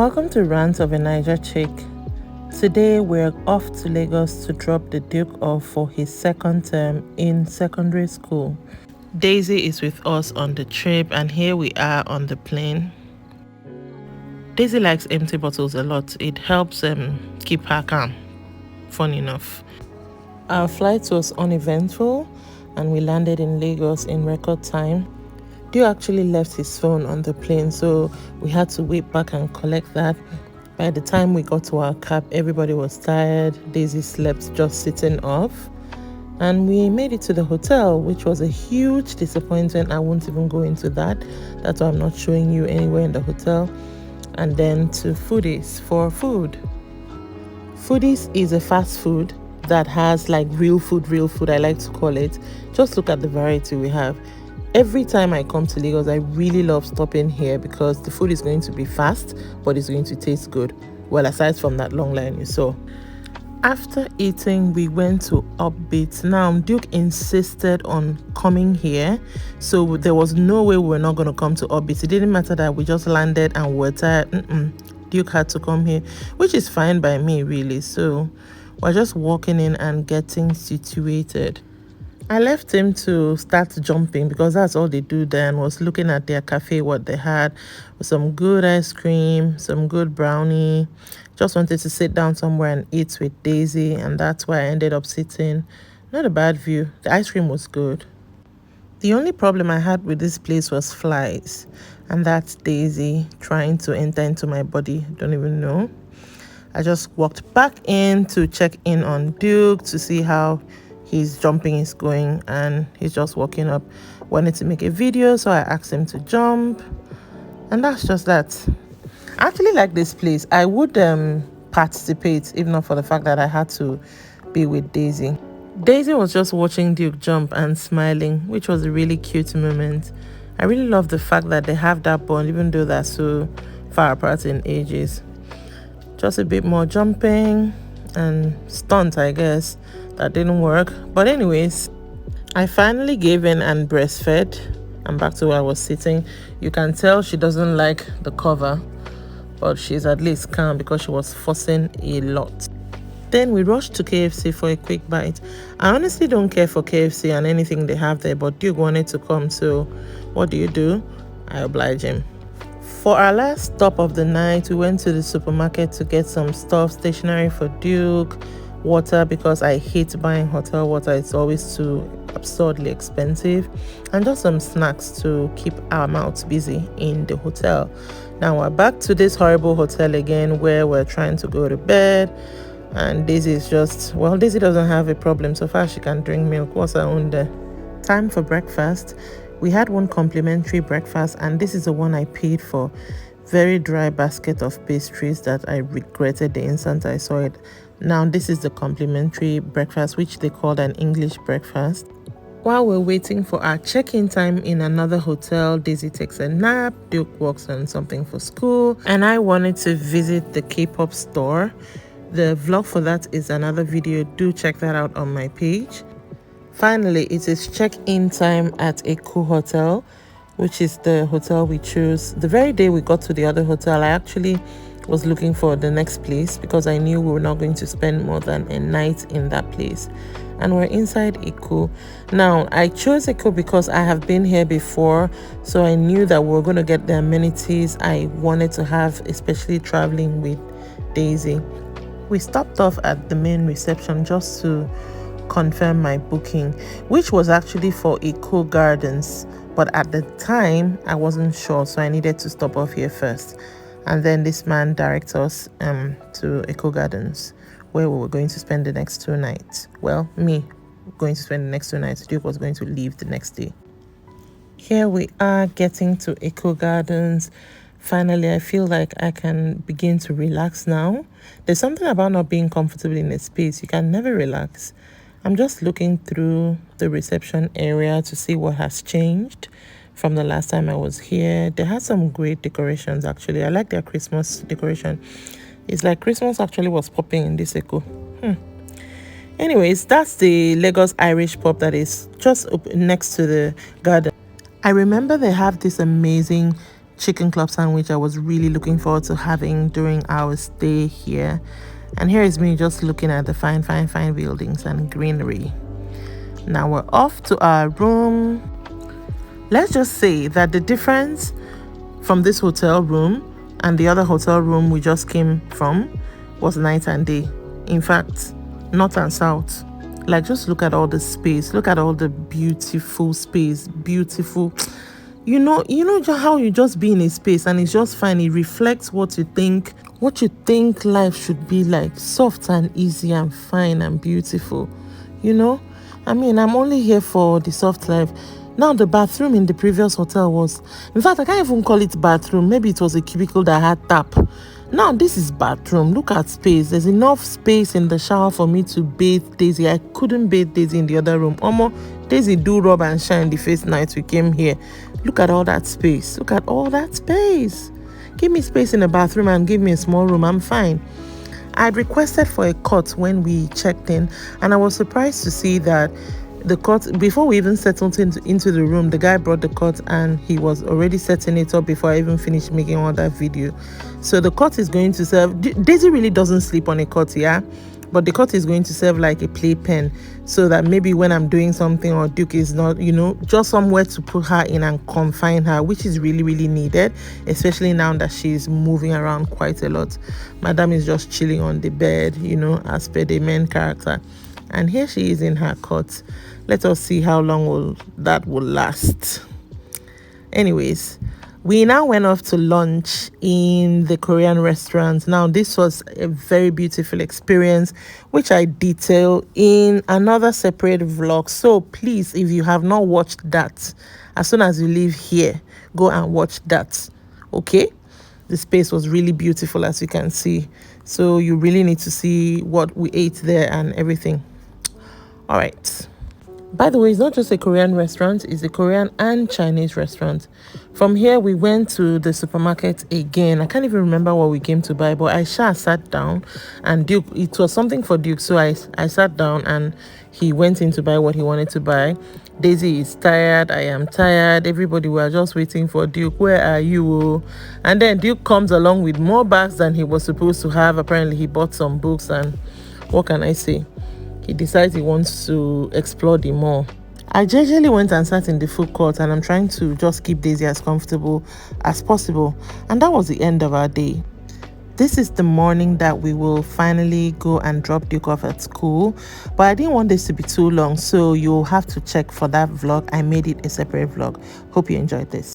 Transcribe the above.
Welcome to Rants of a Naija Chic. Today we're off to Lagos to drop the Duke off for his second term in secondary school. Daisy is with us on the trip and here we are on the plane. Daisy likes empty bottles a lot. It helps keep her calm, fun enough. Our flight was uneventful and we landed in Lagos in record time. Dio actually left his phone on the plane, so we had to wait back and collect that. By the time we got to our cab, everybody was tired. Daisy slept just sitting off. And we made it to the hotel, which was a huge disappointment. I won't even go into that. That's why I'm not showing you anywhere in the hotel. And then to Foodies for food. Foodies is a fast food that has like real food, I like to call it. Just look at the variety we have. Every time I come to Lagos, I really love stopping here because the food is going to be fast, but it's going to taste good. Well, aside from that long line you saw. After eating, we went to Upbeat. Now, Duke insisted on coming here, so there was no way we were not going to come to Upbeat. It didn't matter that we just landed and we were tired. Duke had to come here, which is fine by me, really. So we're just walking in and getting situated. I left him to start jumping because that's all they do there, and was looking at their cafe, what they had, with some good ice cream, some good brownie. Just wanted to sit down somewhere and eat with Daisy, and that's why I ended up sitting. Not a bad view. The ice cream was good. The only problem I had with this place was flies, and that's Daisy trying to enter into my body. Don't even know. I just walked back in to check in on Duke to see how his jumping is going, and he's just walking up. Wanted to make a video, so I asked him to jump, and that's just that. I actually like this place. I would participate if not for the fact that I had to be with Daisy. Daisy was just watching Duke jump and smiling, which was a really cute moment. I really love the fact that they have that bond even though they're so far apart in ages. Just a bit more jumping and stunt, I guess. That didn't work, but anyways, I finally gave in and breastfed. I'm back to where I was sitting. You can tell she doesn't like the cover, but she's at least calm because she was fussing a lot. Then we rushed to KFC for a quick bite. I honestly don't care for KFC and anything they have there, but Duke wanted to come, so what do? I oblige him. For our last stop of the night, we went to the supermarket to get some stuff, stationery for Duke, water because I hate buying hotel water. It's always too absurdly expensive, and just some snacks to keep our mouths busy in the hotel. Now we're back to this horrible hotel again where we're trying to go to bed, and Daisy is just, well, Daisy doesn't have a problem so far. She can drink milk. What's her own there? Time for breakfast. We had one complimentary breakfast, and this is the one I paid for. Very dry basket of pastries that I regretted the instant I saw it. Now this is the complimentary breakfast, which they called an English breakfast. While we're waiting for our check-in time in another hotel, Daisy takes a nap, Duke works on something for school, and I wanted to visit the K-pop store. The vlog for that is another video. Do check that out on my page. Finally, it is check-in time at Eco Hotel, which is the hotel we chose. The very day we got to the other hotel, I actually was looking for the next place because I knew we were not going to spend more than a night in that place. And we're inside Eco. Now, I chose Eco because I have been here before, so I knew that we were going to get the amenities I wanted to have, especially traveling with Daisy. We stopped off at the main reception just to confirm my booking, which was actually for Eco Gardens, but at the time I wasn't sure, so I needed to stop off here first. And then this man directs us to Eco Gardens, where we were going to spend the next 2 nights. Well, me going to spend the next 2 nights. Duke was going to leave the next day. Here we are getting to Eco Gardens. Finally, I feel like I can begin to relax now. There's something about not being comfortable in a space. You can never relax. I'm just looking through the reception area to see what has changed from the last time I was here. They had some great decorations, actually. I like their Christmas decoration. It's like Christmas actually was popping in this Eco. Anyways, that's the Lagos Irish pub that is just next to the garden. I remember they have this amazing chicken club sandwich I was really looking forward to having during our stay here. And here is me just looking at the fine buildings and greenery. Now we're off to our room. Let's just say that the difference from this hotel room and the other hotel room we just came from was night and day. In fact, north and south. Like, just look at all the space. Look at all the beautiful space. Beautiful. You know how you just be in a space and it's just fine. It reflects what you think life should be like. Soft and easy and fine and beautiful. I mean, I'm only here for the soft life. Now, the bathroom in the previous hotel was, in fact, I can't even call it bathroom. Maybe it was a cubicle that had tap. Now, this is bathroom. Look at space. There's enough space in the shower for me to bathe Daisy. I couldn't bathe Daisy in the other room. Daisy do rub and shine the first night we came here. Look at all that space. Look at all that space. Give me space in the bathroom and give me a small room. I'm fine. I'd requested for a cot when we checked in, and I was surprised to see that the cot, before we even settled into the room, the guy brought the cot and he was already setting it up before I even finished making all that video. So the cot is going to serve, Daisy really doesn't sleep on a cot, yeah? But the cot is going to serve like a playpen, so that maybe when I'm doing something or Duke is not, just somewhere to put her in and confine her, which is really, really needed, especially now that she's moving around quite a lot. Madam is just chilling on the bed, as per the main character. And here she is in her cot. Let us see how long that will last. Anyways, we now went off to lunch in the Korean restaurant. Now, this was a very beautiful experience, which I detail in another separate vlog. So please, if you have not watched that, as soon as you leave here, go and watch that. Okay? The space was really beautiful, as you can see. So you really need to see what we ate there and everything. All right. By the way, it's not just a Korean restaurant, it's a Korean and Chinese restaurant. From here, we went to the supermarket again. I can't even remember what we came to buy, but I sat down and Duke, it was something for Duke. So I sat down and he went in to buy what he wanted to buy. Daisy is tired. I am tired. Everybody were just waiting for Duke. Where are you? And then Duke comes along with more bags than he was supposed to have. Apparently, he bought some books and what can I say? He decides he wants to explore the mall. I gingerly went and sat in the food court and I'm trying to just keep Daisy as comfortable as possible. And that was the end of our day. This is the morning that we will finally go and drop Duke off at school. But I didn't want this to be too long, so you'll have to check for that vlog. I made it a separate vlog. Hope you enjoyed this.